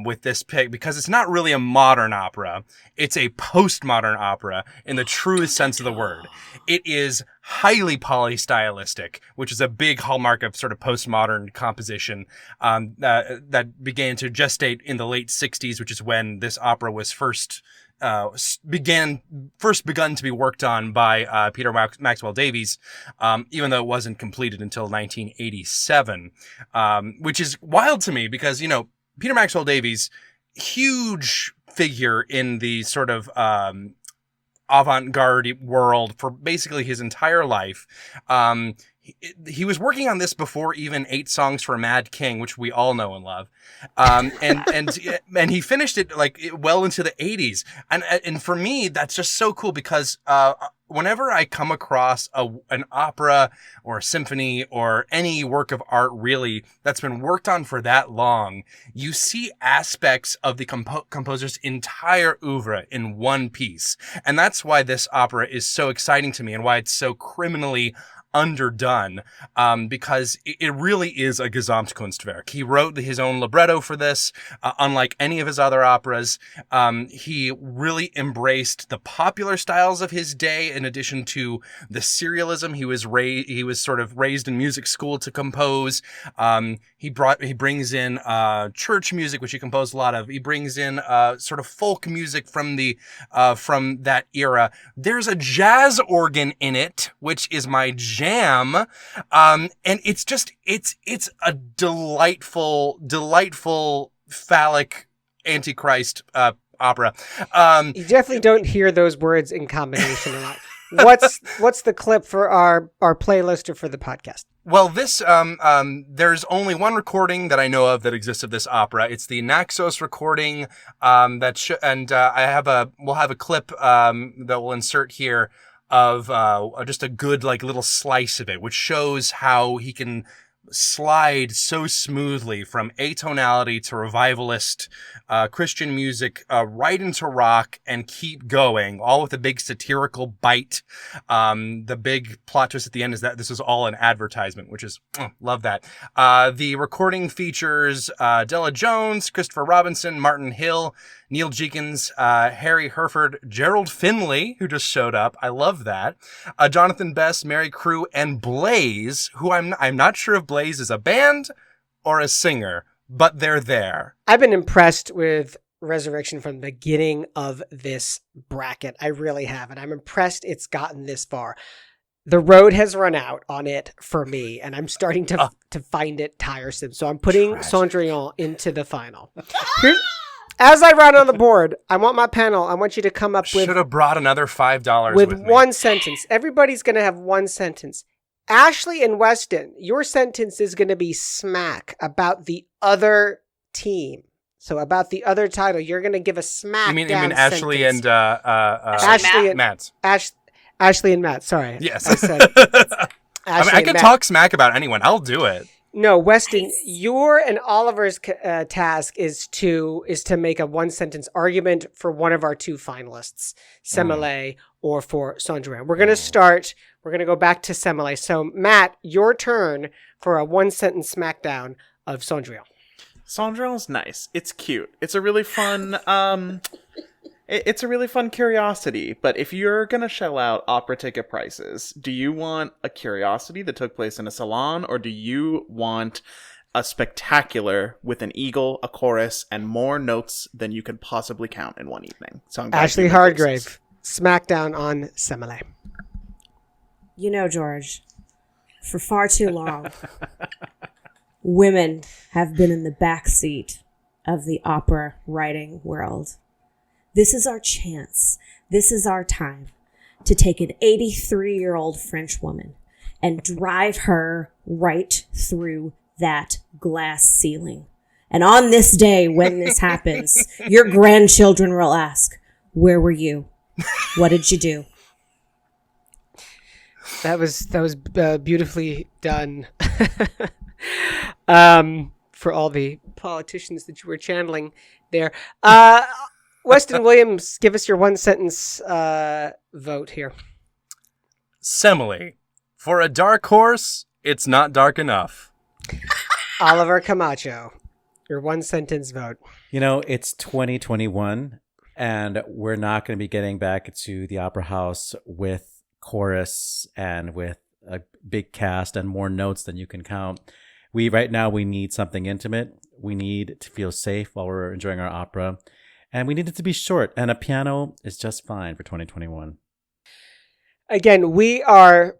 with this pick because it's not really a modern opera. It's a postmodern opera in the truest sense of the word. It is highly polystylistic, which is a big hallmark of sort of postmodern composition that began to gestate in the late 60s, which is when this opera was first begun to be worked on by Peter Maxwell Davies, even though it wasn't completed until 1987, which is wild to me because, Peter Maxwell Davies, huge figure in the sort of avant-garde world for basically his entire life. He was working on this before even 8 Songs for a Mad King, which we all know and love. And he finished it well into the 80s. And for me, that's just so cool because whenever I come across an opera or a symphony or any work of art really that's been worked on for that long, you see aspects of the composer's entire oeuvre in one piece. And that's why this opera is so exciting to me and why it's so criminally underdone, because it really is a Gesamtkunstwerk. He wrote his own libretto for this, unlike any of his other operas. He really embraced the popular styles of his day, in addition to the serialism. He was sort of raised in music school to compose. He brings in church music, which he composed a lot of. He brings in sort of folk music from that era. There's a jazz organ in it, which is my jam. And it's a delightful phallic Antichrist opera. You definitely don't hear those words in combination a lot. what's the clip for our playlister for the podcast? Well, this there's only one recording that I know of that exists of this opera. It's the Naxos recording we'll have a clip that we'll insert here of just a good like little slice of it, which shows how he can slide so smoothly from atonality to revivalist Christian music right into rock and keep going, all with a big satirical bite. The big plot twist at the end is that this is all an advertisement, which is love that. The recording features Della Jones, Christopher Robinson, Martin Hill, Neil Jenkins, Harry Herford, Gerald Finley, who just showed up. I love that. Jonathan Best, Mary Crew, and Blaze, who I'm not sure if Blaze is a band or a singer, but they're there. I've been impressed with Resurrection from the beginning of this bracket. I really have. And I'm impressed it's gotten this far. The road has run out on it for me, and I'm starting to find it tiresome. So I'm putting Cendrillon into the final. As I write on the board, I want my panel. I want you to come up with... Should have brought another $5 with one sentence. Everybody's going to have one sentence. Ashlee and Weston, your sentence is going to be smack about the other team. So about the other title, you're going to give a smack. You mean Ashlee and Ashlee and Matt? Ashlee and Matt. Sorry. Yes. I said. I can talk smack about anyone. I'll do it. No, Weston, your and Oliver's task is to make a one sentence argument for one of our two finalists, Semele or for Cendrillon. We're going to start. We're going to go back to Semele. So, Matt, your turn for a one sentence smackdown of Cendrillon. Cendrillon's nice. It's cute. It's a really fun. It's a really fun curiosity, but if you're going to shell out opera ticket prices, do you want a curiosity that took place in a salon, or do you want a spectacular with an eagle, a chorus, and more notes than you can possibly count in one evening? So Ashlee Hardgrave, smackdown on Semele. You know, George, for far too long, women have been in the back seat of the opera writing world. This is our chance. This is our time to take an 83-year-old French woman and drive her right through that glass ceiling. And on this day, when this happens, your grandchildren will ask, where were you? What did you do? That was beautifully done. For all the politicians that you were channeling there. Weston Williams, give us your one sentence vote here. Semele, for a dark horse, it's not dark enough. Oliver Camacho, your one sentence vote. You know, it's 2021, and we're not going to be getting back to the Opera House with chorus and with a big cast and more notes than you can count. Right now we need something intimate. We need to feel safe while we're enjoying our opera. And we need it to be short, and a piano is just fine for 2021. Again, we are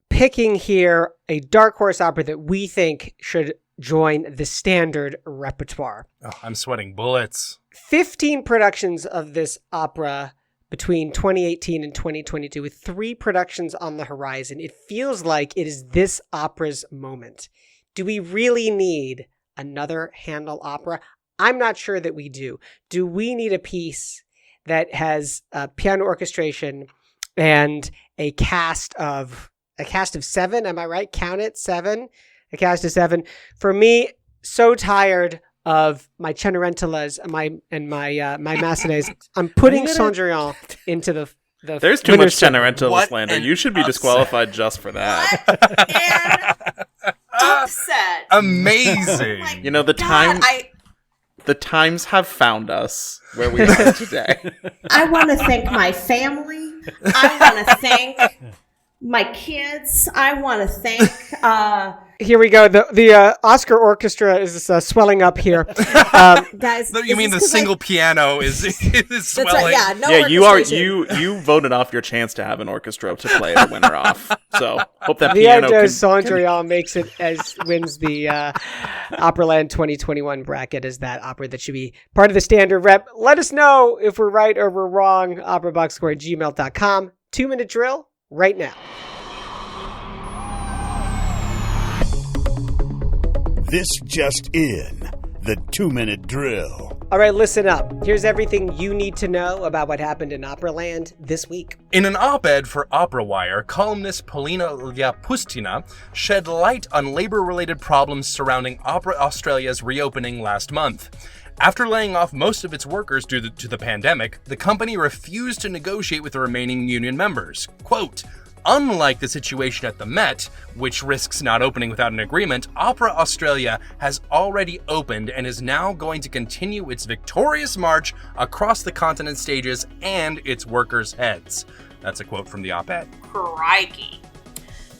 picking here a dark horse opera that we think should join the standard repertoire. Oh, I'm sweating bullets. 15 productions of this opera between 2018 and 2022, with 3 productions on the horizon. It feels like it is this opera's moment. Do we really need another Handel opera? I'm not sure that we do. Do we need a piece that has piano orchestration and a cast of 7? Am I right? Count it, 7. A cast of 7. For me, so tired of my Cenerentolas and my Massenets. I'm putting Cendrillon into the There's too much Cenerentola slander. You should be disqualified just for that. Upset. Amazing. You know, the times have found us where we are today. I want to thank my family. I want to thank my kids. I want to thank... Here we go. The Oscar orchestra is swelling up here. Guys, you mean the single piano is swelling? Right, yeah, no you voted off your chance to have an orchestra to play the winner off. So hope that piano Cendrillon makes it wins the Operaland 2021 bracket as that opera that should be part of the standard rep. Let us know if we're right or we're wrong. operaboxscore@gmail.com. 2-minute drill right now. This just in, the 2-minute drill. All right, listen up. Here's everything you need to know about what happened in Operaland this week. In an op-ed for Opera Wire, columnist Polina Lyapustina shed light on labor-related problems surrounding Opera Australia's reopening last month. After laying off most of its workers due to the pandemic, the company refused to negotiate with the remaining union members. Quote, "Unlike the situation at the Met, which risks not opening without an agreement, Opera Australia has already opened and is now going to continue its victorious march across the continent stages and its workers' heads." That's a quote from the op-ed. Crikey.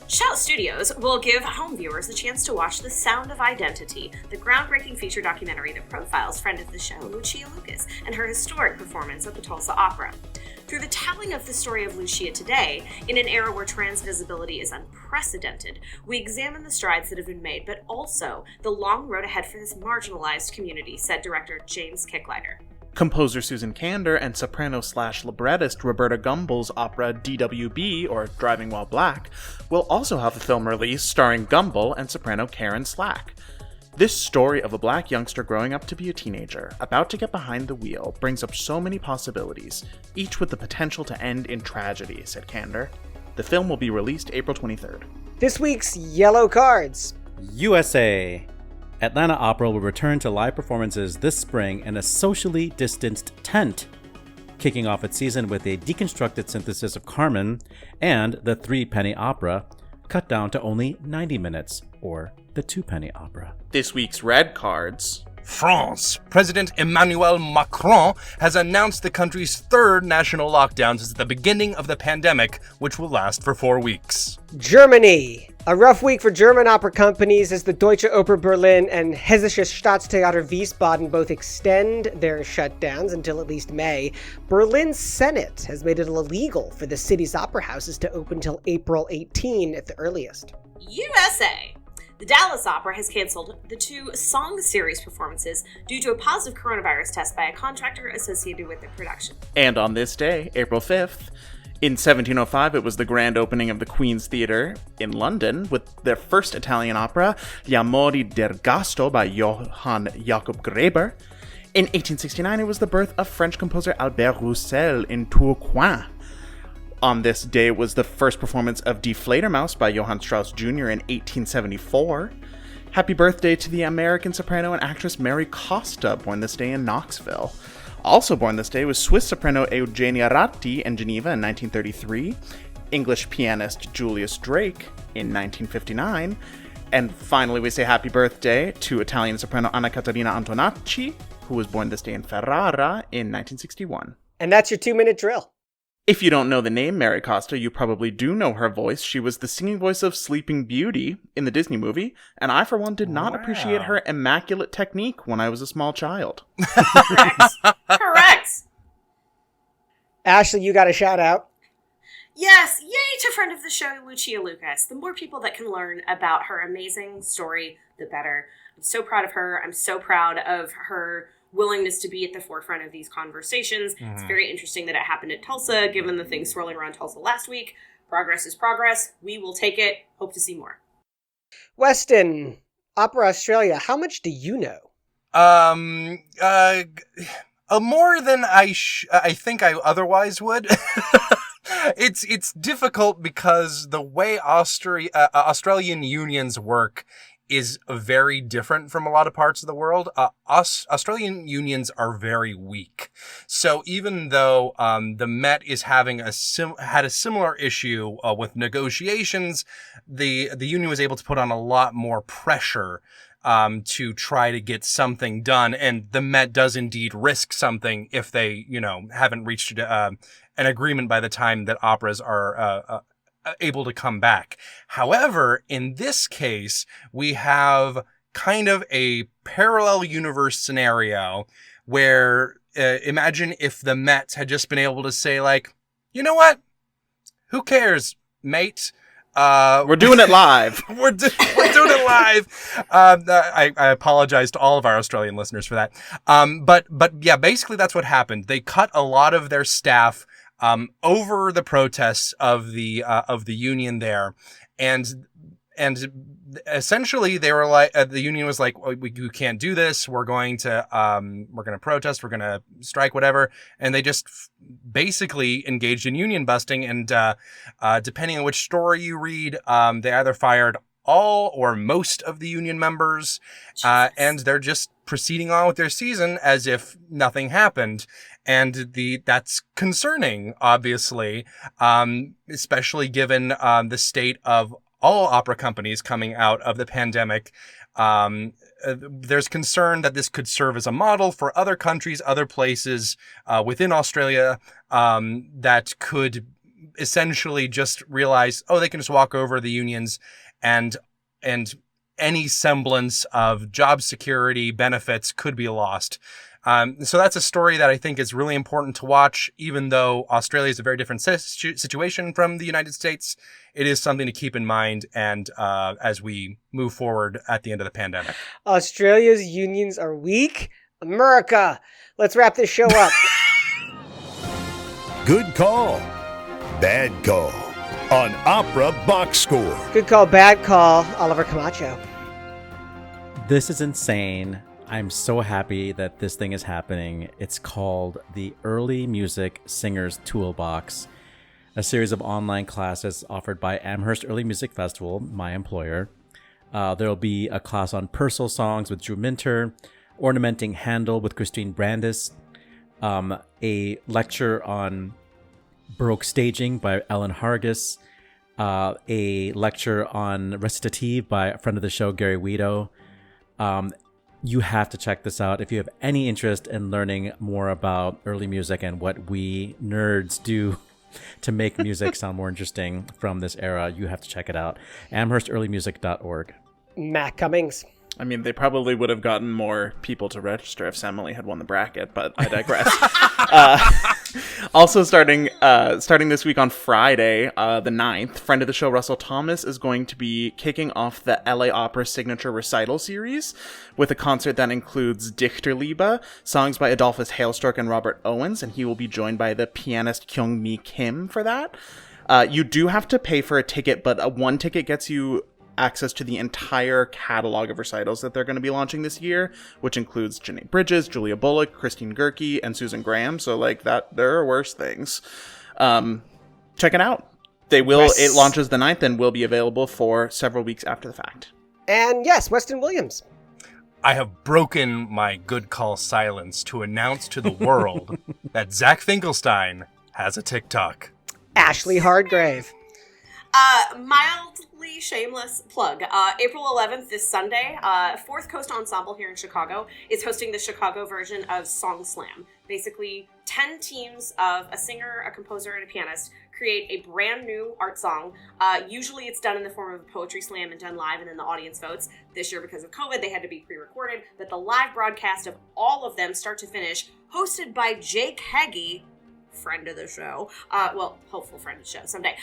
Shout Studios will give home viewers a chance to watch The Sound of Identity, the groundbreaking feature documentary that profiles friend of the show, Lucia Lucas, and her historic performance at the Tulsa Opera. Through the telling of the story of Lucia today, in an era where trans visibility is unprecedented, we examine the strides that have been made, but also the long road ahead for this marginalized community, said director James Kicklighter. Composer Susan Kander and soprano/librettist Roberta Gumbel's opera DWB, or Driving While Black, will also have a film release starring Gumbel and soprano Karen Slack. This story of a black youngster growing up to be a teenager, about to get behind the wheel, brings up so many possibilities, each with the potential to end in tragedy, said Kander. The film will be released April 23rd. This week's Yellow Cards. USA. Atlanta Opera will return to live performances this spring in a socially distanced tent, kicking off its season with a deconstructed synthesis of Carmen and the 3-penny opera, cut down to only 90 minutes, or the 2-penny opera. This week's Red Cards. France. President Emmanuel Macron has announced the country's third national lockdown since the beginning of the pandemic, which will last for 4 weeks. Germany. A rough week for German opera companies as the Deutsche Oper Berlin and Hessisches Staatstheater Wiesbaden both extend their shutdowns until at least May. Berlin's Senate has made it illegal for the city's opera houses to open till April 18 at the earliest. USA. The Dallas Opera has canceled the 2 song series performances due to a positive coronavirus test by a contractor associated with the production. And on this day, April 5th, in 1705, it was the grand opening of the Queen's Theatre in London with their first Italian opera, Gli Amori d'Ergasto by Johann Jakob Greber. In 1869, it was the birth of French composer Albert Roussel in Tourcoing. On this day was the first performance of Die Fledermaus by Johann Strauss Jr. in 1874. Happy birthday to the American soprano and actress Mary Costa, born this day in Knoxville. Also born this day was Swiss soprano Eugenia Ratti in Geneva in 1933, English pianist Julius Drake in 1959, and finally we say happy birthday to Italian soprano Anna Caterina Antonacci, who was born this day in Ferrara in 1961. And that's your 2-minute drill. If you don't know the name Mary Costa, you probably do know her voice. She was the singing voice of Sleeping Beauty in the Disney movie, and I, for one, did not appreciate her immaculate technique when I was a small child. Correct. Ashlee, you got a shout out. Yes, yay to friend of the show, Lucia Lucas. The more people that can learn about her amazing story, the better. I'm so proud of her. I'm so proud of her willingness to be at the forefront of these conversations. It's very interesting that it happened at Tulsa, given the things swirling around Tulsa last week. Progress is progress. We will take it. Hope to see more. Weston, Opera Australia, how much do you know? More than I think I otherwise would. It's difficult because the way Australian unions work is very different from a lot of parts of the world. Australian unions are very weak. So even though the Met is having had a similar issue with negotiations, the union was able to put on a lot more pressure to try to get something done. And the Met does indeed risk something if they, haven't reached an agreement by the time that operas are able to come back. However, in this case, we have kind of a parallel universe scenario where imagine if the Met had just been able to say, like, you know what? Who cares, mate? We're doing it live. We're doing it live. I apologize to all of our Australian listeners for that. But yeah, basically that's what happened. They cut a lot of their staff over the protests of the union there, and essentially they were like, the union was like, oh, you can't do this. We're going to protest. We're going to strike, whatever. And they just basically engaged in union busting. And, depending on which story you read, they either fired all or most of the union members, and they're just proceeding on with their season as if nothing happened. And that's concerning, obviously, especially given, the state of all opera companies coming out of the pandemic. There's concern that this could serve as a model for other countries, other places within Australia that could essentially just realize, oh, they can just walk over the unions and any semblance of job security benefits could be lost. So that's a story that I think is really important to watch, even though Australia is a very different situation from the United States. It is something to keep in mind, and as we move forward at the end of the pandemic. Australia's unions are weak. America, let's wrap this show up. Good call. Bad call on Opera Box Score. Good call, bad call, Oliver Camacho. This is insane. I'm so happy that this thing is happening. It's called the Early Music Singers Toolbox, a series of online classes offered by Amherst Early Music Festival, my employer. There will be a class on Purcell songs with Drew Minter, ornamenting Handel with Christine Brandis, a lecture on Baroque staging by Ellen Hargis, a lecture on recitative by a friend of the show, Gary Weedo. You have to check this out if you have any interest in learning more about early music and what we nerds do to make music sound more interesting from this era. You have to check it out. AmherstEarlyMusic.org. Matt Cummings. I mean, they probably would have gotten more people to register if Semele had won the bracket, but I digress. Also starting this week on Friday, the 9th, friend of the show Russell Thomas is going to be kicking off the LA Opera Signature Recital Series with a concert that includes Dichterliebe, songs by Adolphus Hailstork and Robert Owens, and he will be joined by the pianist Kyung-mi Kim for that. You do have to pay for a ticket, but one ticket gets you access to the entire catalog of recitals that they're going to be launching this year, which includes Janae Bridges, Julia Bullock, Christine Gerke, and Susan Graham. So like that, there are worse things. Check it out. It launches the 9th and will be available for several weeks after the fact. And yes, Weston Williams. I have broken my good call silence to announce to the world that Zach Finkelstein has a TikTok. Ashlee Hardgrave. Mildly shameless plug. April 11th, this Sunday, Fourth Coast Ensemble here in Chicago is hosting the Chicago version of Song Slam. Basically, 10 teams of a singer, a composer, and a pianist create a brand new art song. Usually it's done in the form of a poetry slam and done live, and then the audience votes. This year, because of COVID, they had to be pre-recorded, but the live broadcast of all of them, start to finish, hosted by Jake Heggie, friend of the show. Hopeful friend of the show someday.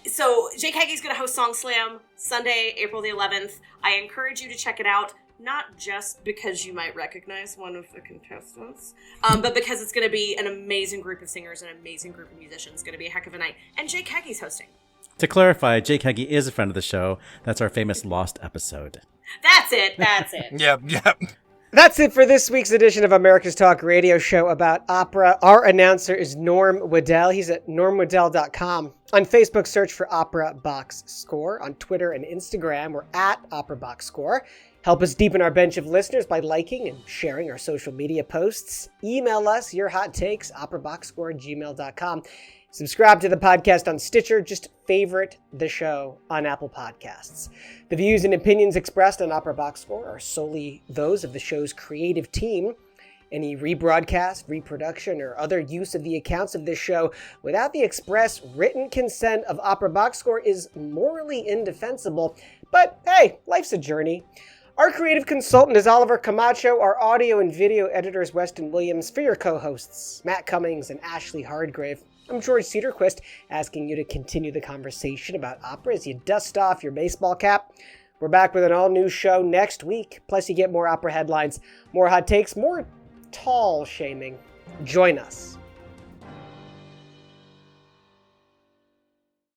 So Jake Hagee's going to host Song Slam Sunday, April the 11th. I encourage you to check it out, not just because you might recognize one of the contestants, but because it's going to be an amazing group of singers and an amazing group of musicians. It's going to be a heck of a night. And Jake Hagee's hosting. To clarify, Jake Heggie is a friend of the show. That's our famous Lost episode. That's it. Yep. That's it for this week's edition of America's Talk Radio Show about opera. Our announcer is Norm Woodel. He's at normwoodel.com. On Facebook, search for Opera Box Score. On Twitter and Instagram, we're at Opera Box Score. Help us deepen our bench of listeners by liking and sharing our social media posts. Email us your hot takes, operaboxscore@gmail.com. Subscribe to the podcast on Stitcher. Just favorite the show on Apple Podcasts. The views and opinions expressed on Opera Box Score are solely those of the show's creative team. Any rebroadcast, reproduction, or other use of the accounts of this show without the express written consent of Opera Box Score is morally indefensible. But hey, life's a journey. Our creative consultant is Oliver Camacho. Our audio and video editor is Weston Williams. For your co-hosts, Matt Cummings and Ashlee Hardgrave, I'm George Cederquist, asking you to continue the conversation about opera as you dust off your baseball cap. We're back with an all-new show next week. Plus, you get more opera headlines, more hot takes, more tall shaming. Join us.